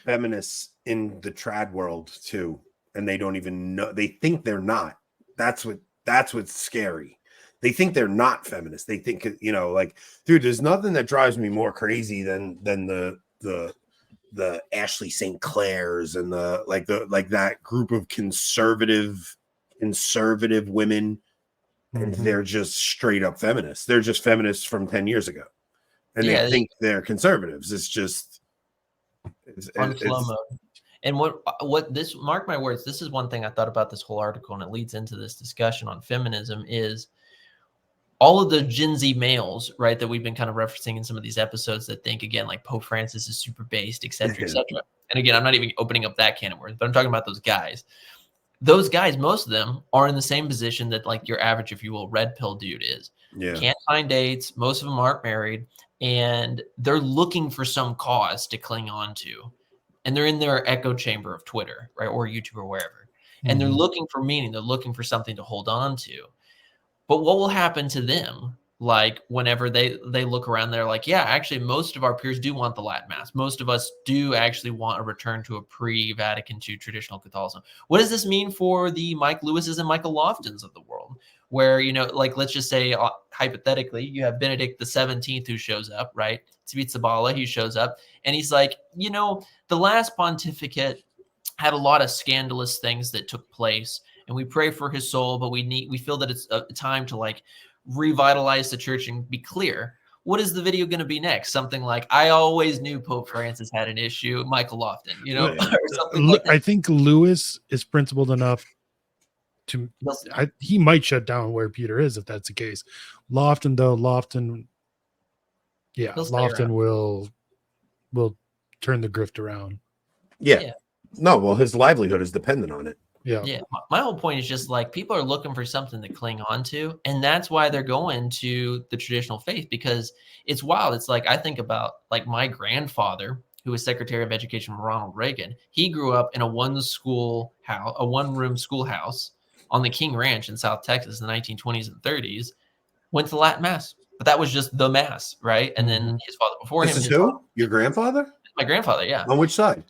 feminists in the trad world too, and they don't even know. They think they're not. That's what's scary. They think they're not feminists. They think, like, dude, there's nothing that drives me more crazy than the Ashley St. Clairs and that group of conservative women, and they're just straight up feminists. They're just feminists from 10 years ago. And they think they're conservatives. It's just on slow mode. And what this, mark my words, this is one thing I thought about this whole article, and it leads into this discussion on feminism, is all of the Gen Z males, right, that we've been kind of referencing in some of these episodes that think, again, like Pope Francis is super based, et cetera, et cetera. And again, I'm not even opening up that can of worms, but I'm talking about those guys. Those guys, most of them are in the same position that like your average, if you will, red pill dude is. Yeah. Can't find dates. Most of them aren't married. And they're looking for some cause to cling on to. And they're in their echo chamber of Twitter, right, or YouTube or wherever. And they're looking for meaning. They're looking for something to hold on to. But what will happen to them? Like whenever they look around, they're like, yeah, actually, most of our peers do want the Latin Mass. Most of us do actually want a return to a pre-Vatican II traditional Catholicism. What does this mean for the Mike Lewises and Michael Loftons of the world? Where, you know, like, let's just say, hypothetically, you have Benedict the 17th who shows up, right? Tzvitsabala, he shows up, and he's like, you know, the last pontificate had a lot of scandalous things that took place, and we pray for his soul, but we feel that it's a time to like revitalize the church and be clear. What is the video going to be next? Something like, I always knew Pope Francis had an issue, Michael Lofton, you know, or something like that. I think Lewis is principled enough to, he might shut down where Peter is if that's the case. Lofton, though, Lofton will turn the grift around. Yeah. No, well, his livelihood is dependent on it. Yeah. My whole point is just like people are looking for something to cling on to. And that's why they're going to the traditional faith, because it's wild. It's like I think about like my grandfather, who was Secretary of Education for Ronald Reagan. He grew up in a one-room schoolhouse on the King Ranch in South Texas in the 1920s and 30s. Went to Latin Mass, but that was just the Mass, right? And then his father before him. This is who? Your grandfather? My grandfather, yeah. On which side?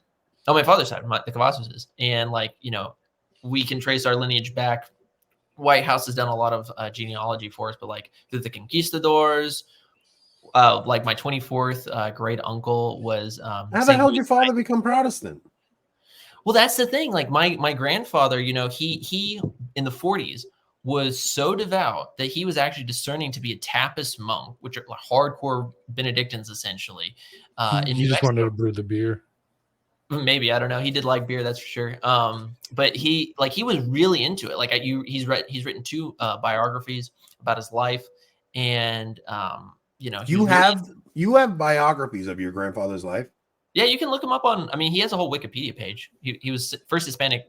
On my father's side, the Cavazos. And like, you know, we can trace our lineage back. White House has done a lot of genealogy for us, but like through the conquistadors, like my 24th great uncle was. How the hell did your father become Protestant? Well, that's the thing. Like my grandfather, you know, he in the 40s was so devout that he was actually discerning to be a Trappist monk, which are hardcore Benedictines essentially. He just wanted to brew the beer. Maybe, I don't know. He did like beer, that's for sure. But he was really into it. Like he's written 2 biographies about his life, and you know, you have biographies of your grandfather's life. Yeah, you can look him up on. I mean, he has a whole Wikipedia page. He was first Hispanic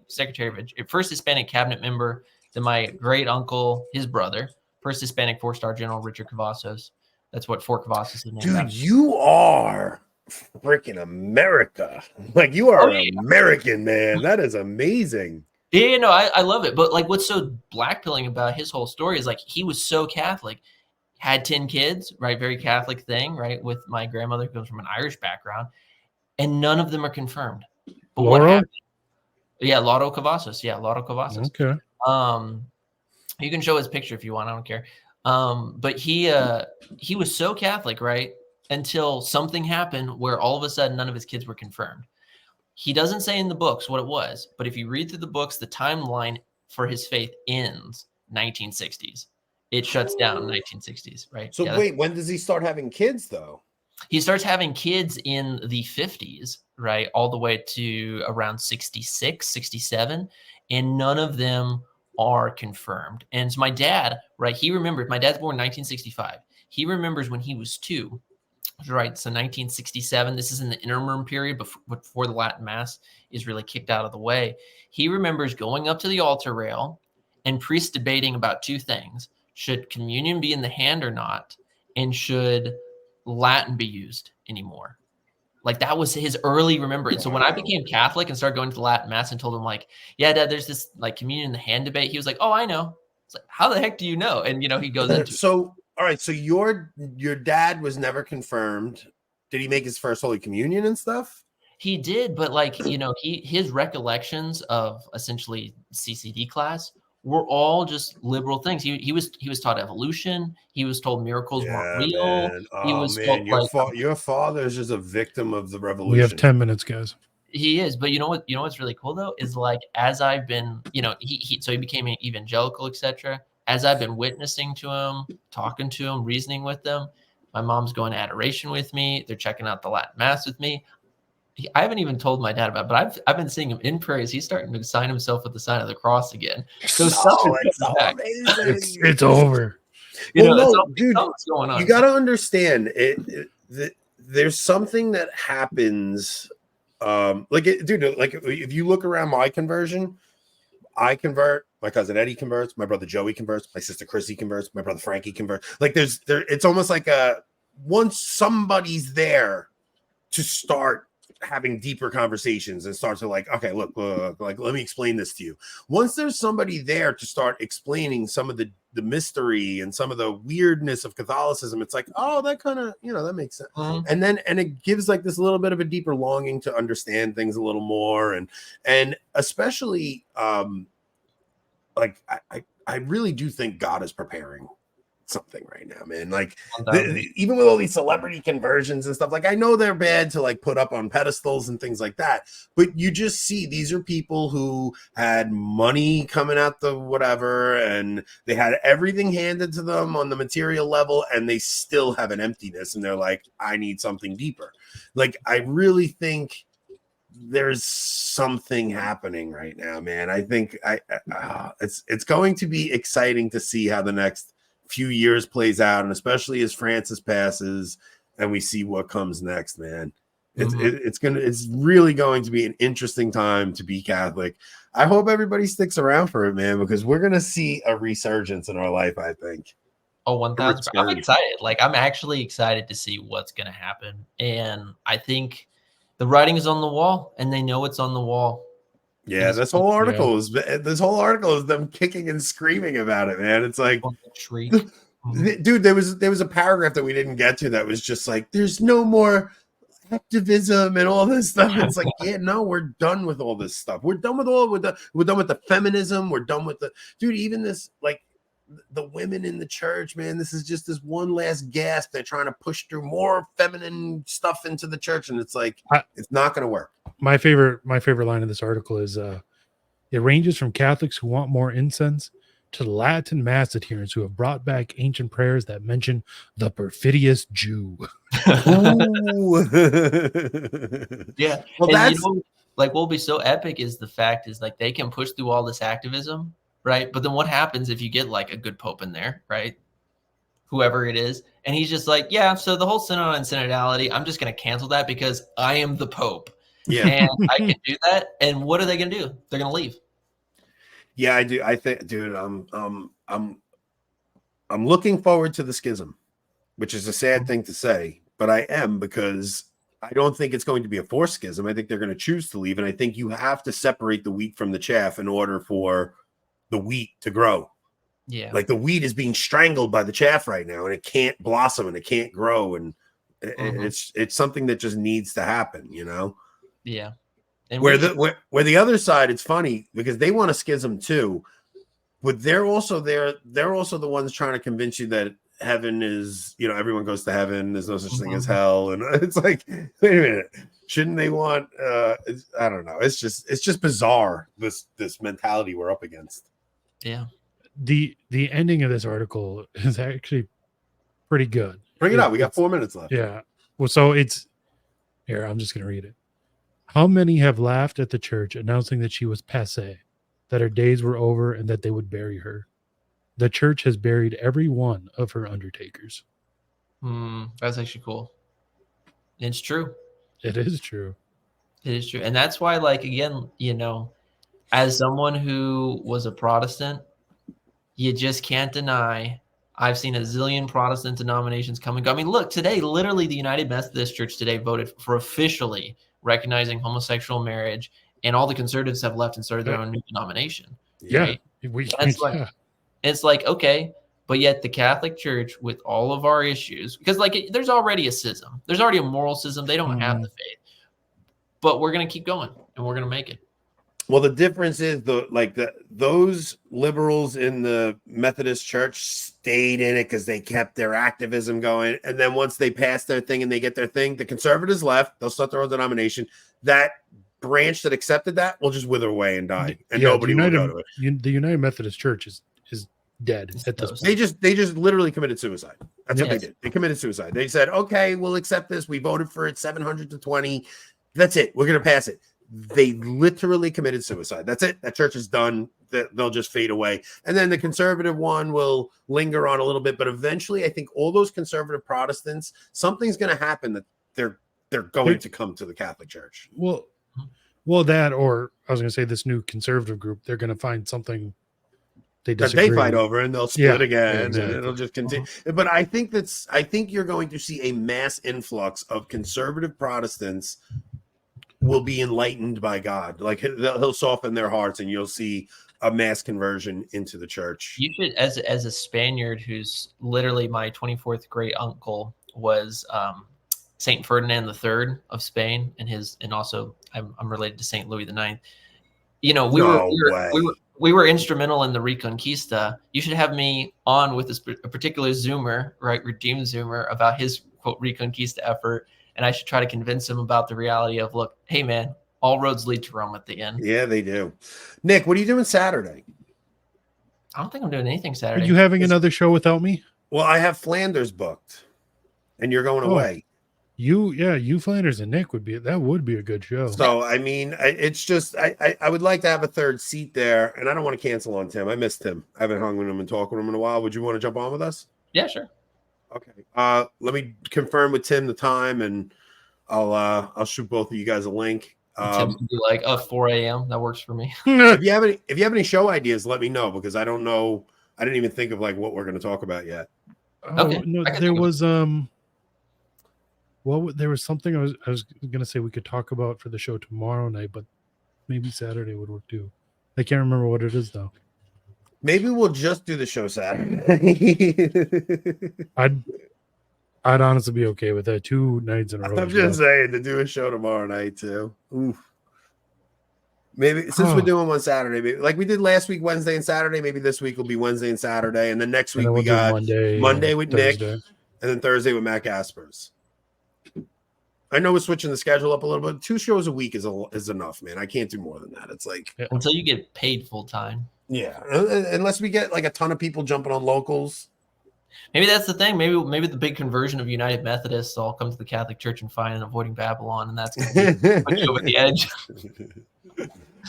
cabinet member. Then my great uncle, his brother, first Hispanic 4-star general Richard Cavazos. That's what Fort Cavazos is named after. Dude, you are freaking America. Like you are an American, man. That is amazing. Yeah, no, I love it. But like what's so blackpilling about his whole story is like he was so Catholic, had 10 kids, right? Very Catholic thing, right? With my grandmother who comes from an Irish background, and none of them are confirmed. But Laurel? what happened? Yeah, Lauro Cavazos. Yeah, Lauro Cavazos. Okay. You can show his picture if you want. I don't care. But he was so Catholic, right? Until something happened where all of a sudden none of his kids were confirmed. He doesn't say in the books what it was, but if you read through the books, the timeline for his faith ends 1960s. It shuts down in 1960s, right? So wait, when does he start having kids though? He starts having kids in the 50s, right? All the way to around 66, 67, and none of them are confirmed. And so my dad, right, he remembered, my dad's born in 1965. He remembers when he was 2. Right, so 1967, this is in the interim period before the Latin Mass is really kicked out of the way. He remembers going up to the altar rail and priests debating about 2 things. Should communion be in the hand or not? And should Latin be used anymore? Like that was his early remembrance. So when I became Catholic and started going to the Latin Mass and told him like, yeah, Dad, there's this like communion in the hand debate. He was like, oh, I know. It's like, how the heck do you know? And, you know, he goes into So all right, so your dad was never confirmed. Did he make his first Holy Communion and stuff? He did, but like, you know, his recollections of essentially CCD class were all just liberal things. He was taught evolution. He was told miracles weren't real. Man. Oh, he was man, told, your father is just a victim of the revolution. We have 10 minutes, guys. He is, but you know what's really cool though is like as I've been, you know, so he became an evangelical, etc. As I've been witnessing to him, talking to him, reasoning with them, my mom's going to adoration with me. They're checking out the Latin Mass with me. I haven't even told my dad about it, but I've been seeing him in prayers. He's starting to sign himself with the sign of the cross again. So it's amazing. It's over. Well, no, something's going on. You got to understand there's something that happens. Dude, like if you look around my conversion, I convert, my cousin Eddie converts, my brother Joey converts, my sister Chrissy converts, my brother Frankie converts. Like it's almost like once somebody's there to start having deeper conversations and start to like, okay, look, like, let me explain this to you. Once there's somebody there to start explaining some of the mystery and some of the weirdness of Catholicism, it's like, oh, that kind of, that makes sense. And it gives like this little bit of a deeper longing to understand things a little more. And especially, like, I really do think God is preparing something right now, man. Like even with all these celebrity conversions and stuff, like I know they're bad to like put up on pedestals and things like that, but you just see these are people who had money coming out the whatever, and they had everything handed to them on the material level, and they still have an emptiness, and they're like, I need something deeper. Like I really think there's something happening right now, man. I think it's going to be exciting to see how the next few years plays out, and especially as Francis passes and we see what comes next, man. It's really going to be an interesting time to be Catholic. I hope everybody sticks around for it, man, because we're gonna see a resurgence in our life, I think. Oh, 1,000%. I'm excited. Like I'm actually excited to see what's gonna happen, and I think the writing is on the wall, and they know it's on the wall. Yeah, this whole article is them kicking and screaming about it, man. It's like, dude, there was a paragraph that we didn't get to that was just like, there's no more activism and all this stuff. It's like, yeah, no, we're done with all this stuff. We're done with we're done with the feminism. We're done with even this, like, the women in the church, man. This is just this one last gasp. They're trying to push through more feminine stuff into the church, and it's like, it's not going to work. My favorite line of this article is it ranges from Catholics who want more incense to Latin mass adherents who have brought back ancient prayers that mention the perfidious Jew. Yeah. Well, that's like what will be so epic is the fact is like they can push through all this activism, right? But then what happens if you get like a good pope in there, right? Whoever it is, and he's just like, yeah, so the whole synod and synodality, I'm just going to cancel that because I am the pope. Yeah, and I can do that. And what are they going to do? They're going to leave. Yeah, I do. I think, dude, I'm looking forward to the schism, which is a sad thing to say, but I am, because I don't think it's going to be a forced schism. I think they're going to choose to leave, and I think you have to separate the wheat from the chaff in order for the wheat to grow. Yeah, like the wheat is being strangled by the chaff right now, and it can't blossom and it can't grow, and it's something that just needs to happen, Yeah. And where the other side, it's funny because they want a schism too, but they're also the ones trying to convince you that heaven is, everyone goes to heaven. There's no such thing as hell, and it's like, wait a minute, shouldn't they want? I don't know. It's just bizarre, this mentality we're up against. Yeah. The ending of this article is actually pretty good. Bring it up. We got 4 minutes left. Yeah. Well, so it's here. I'm just going to read it. How many have laughed at the church announcing that she was passé, that her days were over, and that they would bury her? The church has buried every one of her undertakers. That's actually cool. It's true. It is true. It is true. And that's why, like, again, as someone who was a Protestant, you just can't deny. I've seen a zillion Protestant denominations come and go. I mean, look, today, literally the United Methodist Church today voted for officially recognizing homosexual marriage, and all the conservatives have left and started their own new denomination. Yeah. Right? It's like, okay, but yet the Catholic Church, with all of our issues, because like there's already a schism. There's already a moral schism. They don't have the faith. But we're going to keep going, and we're going to make it. Well, the difference is those liberals in the Methodist Church stayed in it because they kept their activism going. And then once they pass their thing and they get their thing, the conservatives left. They'll start their own denomination. That branch that accepted that will just wither away and die, and nobody will go to it. The United Methodist Church is dead at this point. They just literally committed suicide. That's what they did. They committed suicide. They said, okay, we'll accept this. We voted for it 700 to 20. That's it. We're going to pass it. They literally committed suicide. That's it. That church is done. they'll just fade away. And then the conservative one will linger on a little bit, but eventually I think all those conservative Protestants, something's going to happen that they're going to come to the Catholic Church. Well, that, or I was going to say this new conservative group, they're going to find something they disagree that they fight over, and they'll split again, exactly. and it'll just continue. But I think you're going to see a mass influx of conservative Protestants will be enlightened by God. Like he'll soften their hearts, and you'll see a mass conversion into the church. You should, as a Spaniard who's literally my 24th great uncle was Saint Ferdinand III of Spain, and also I'm related to Saint Louis IX. You know, we were instrumental in the Reconquista. You should have me on with a particular Zoomer, right, redeemed Zoomer, about his quote Reconquista effort, and I should try to convince him about the reality of, look, hey man, all roads lead to Rome at the end. Yeah, they do. Nick, what are you doing Saturday? I don't think I'm doing anything Saturday. Are you having another show without me? Well, I have Flanders booked, and you're going away. You Flanders and Nick would be a good show. So I mean, it's just I would like to have a third seat there, and I don't want to cancel on Tim. I miss Tim. I haven't hung with him and talked with him in a while. Would you want to jump on with us? Yeah, sure. Okay. Let me confirm with Tim the time, and I'll shoot both of you guys a link. Tim's gonna be like 4 a.m. That works for me. If you have any show ideas, let me know, because I don't know. I didn't even think of like what we're going to talk about yet. Okay. No, there was there was something I was gonna say we could talk about for the show tomorrow night, but maybe Saturday would work too. I can't remember what it is though. Maybe we'll just do the show Saturday. I'd honestly be okay with that. 2 nights in a row. I'm just saying, to do a show tomorrow night too. Oof. Maybe since we're doing one Saturday, maybe, like we did last week, Wednesday and Saturday, maybe this week will be Wednesday and Saturday, and then next week we got Monday with Thursday. Nick, and then Thursday with Matt Gaspers. I know we're switching the schedule up a little bit. 2 shows a week is enough, man. I can't do more than that. It's like until you get paid full time. Yeah, unless we get like a ton of people jumping on locals. Maybe that's the thing. Maybe the big conversion of United Methodists all come to the Catholic Church and find Avoiding Babylon, and that's going to put you over the edge.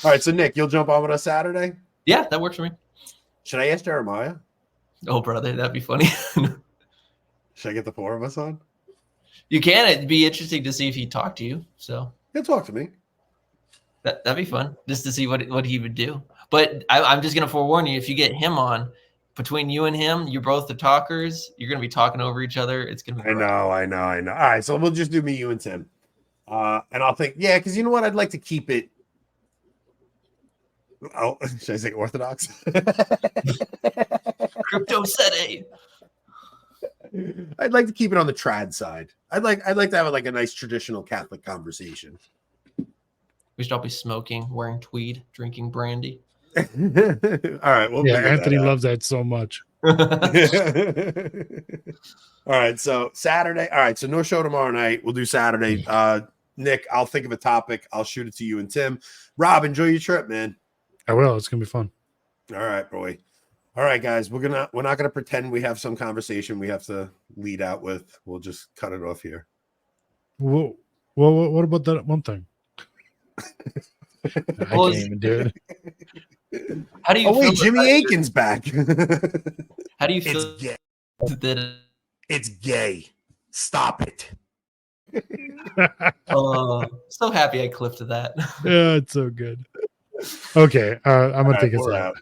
All right, so Nick, you'll jump on with us Saturday? Yeah, that works for me. Should I ask Jeremiah? Oh, brother, that'd be funny. Should I get the 4 of us on? You can. It'd be interesting to see if he'd talk to you. So he'll talk to me. That'd be fun, just to see what he would do. But I'm just going to forewarn you, if you get him on, between you and him, you're both the talkers. You're going to be talking over each other. It's going to be I know. All right, so we'll just do me, you, and Tim. And I'll think, because you know what? I'd like to keep it. Oh, should I say orthodox? Crypto sete. I'd like to keep it on the trad side. I'd like to have like a nice traditional Catholic conversation. We should all be smoking, wearing tweed, drinking brandy. All right. Well, Anthony loves that so much. All right. So Saturday. All right. So no show tomorrow night. We'll do Saturday. Nick, I'll think of a topic. I'll shoot it to you and Tim. Rob, enjoy your trip, man. I will. It's gonna be fun. All right, boy. All right, guys. We're not gonna pretend we have some conversation we have to lead out with. We'll just cut it off here. Well, what about that one thing? I can't even do it. How do you? Oh wait, Jimmy Aiken's back. How do you feel? It's gay. That it's gay. Stop it. So happy I clipped that. Yeah, it's so good. Okay, I'm gonna take us out.